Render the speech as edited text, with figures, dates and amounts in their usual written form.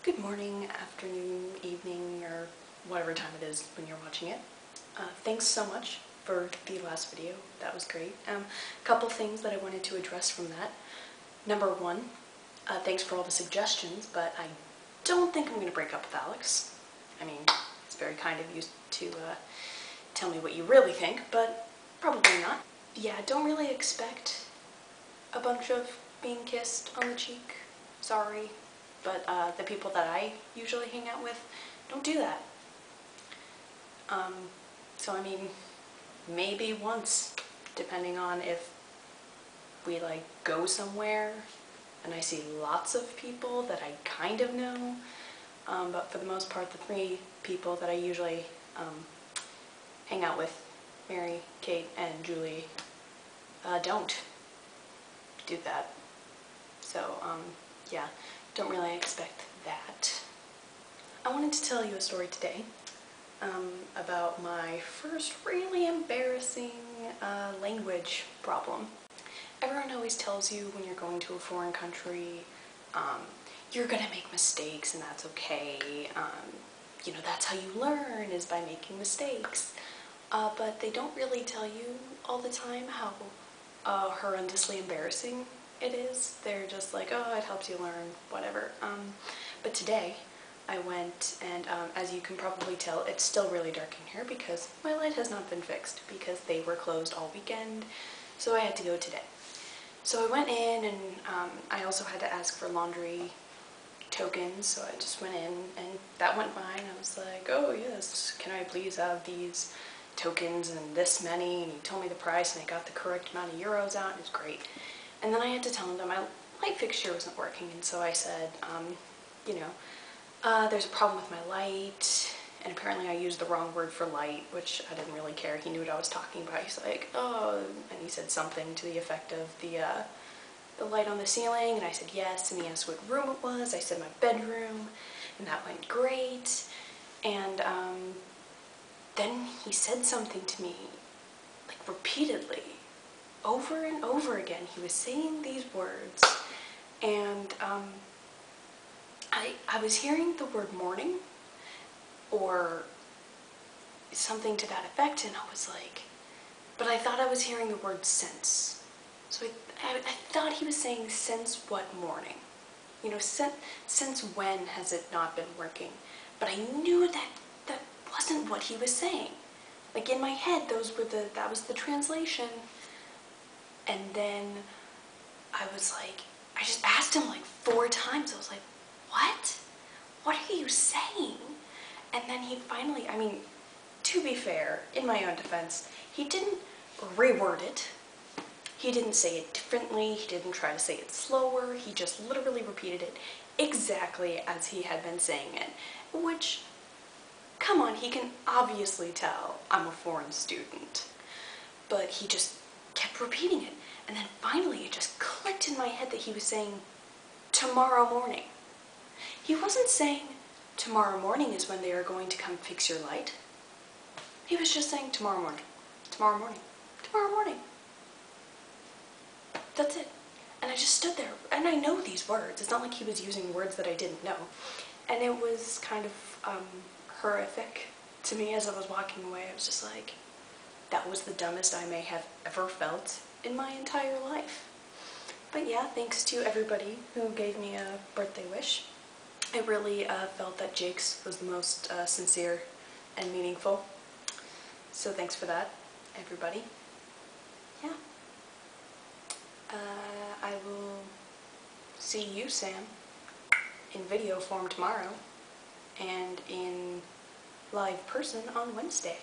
Good morning, afternoon, evening, or whatever time it is when you're watching it. Thanks so much for the last video. That was great. A couple things that I wanted to address from that. Number one, thanks for all the suggestions, but I don't think I'm going to break up with Alex. I mean, it's very kind of you to tell me what you really think, but probably not. Yeah, don't really expect a bunch of being kissed on the cheek. Sorry. But the people that I usually hang out with don't do that. So I mean, maybe once, depending on if we like go somewhere and I see lots of people that I kind of know. But for the most part, the three people that I usually hang out with, Mary, Kate, and Julie, don't do that. So yeah. Don't really expect that. I wanted to tell you a story today about my first really embarrassing language problem. Everyone always tells you when you're going to a foreign country, you're gonna make mistakes and that's okay. You know, that's how you learn, is by making mistakes. But they don't really tell you all the time how horrendously embarrassing it is. They're just like, oh, it helps you learn, whatever. But today I went and as you can probably tell, it's still really dark in here because my light has not been fixed because they were closed all weekend, so I had to go today. So I went in and I also had to ask for laundry tokens, so I just went in and that went fine. I was like, oh yes, can I please have these tokens and this many? And he told me the price and I got the correct amount of euros out and it was great. And then I had to tell him that my light fixture wasn't working, and so I said, you know, there's a problem with my light, and apparently I used the wrong word for light, which I didn't really care. He knew what I was talking about. He's like, oh, and he said something to the effect of the light on the ceiling, and I said yes, and he asked what room it was. I said my bedroom, and that went great. And then he said something to me, like repeatedly, over and over again. He was saying these words, and I was hearing the word morning or something to that effect, and I was like, but I thought I was hearing the word since. So I thought he was saying since what morning? You know, since when has it not been working? But I knew that that wasn't what he was saying. Like in my head, that was the translation. And then I was like, I just asked him like 4 times. I was like, what? What are you saying? And then he finally, I mean, to be fair, in my own defense, he didn't reword it. He didn't say it differently. He didn't try to say it slower. He just literally repeated it exactly as he had been saying it. Which, come on, he can obviously tell I'm a foreign student. But he just kept repeating it, and then finally it just clicked in my head that he was saying tomorrow morning. He wasn't saying tomorrow morning is when they are going to come fix your light. He was just saying tomorrow morning, tomorrow morning, tomorrow morning. That's it. And I just stood there, and I know these words. It's not like he was using words that I didn't know. And it was kind of horrific to me as I was walking away. I was just like, that was the dumbest I may have ever felt in my entire life. But yeah, thanks to everybody who gave me a birthday wish. I really felt that Jake's was the most sincere and meaningful. So thanks for that, everybody. Yeah. I will see you, Sam, in video form tomorrow and in live person on Wednesday.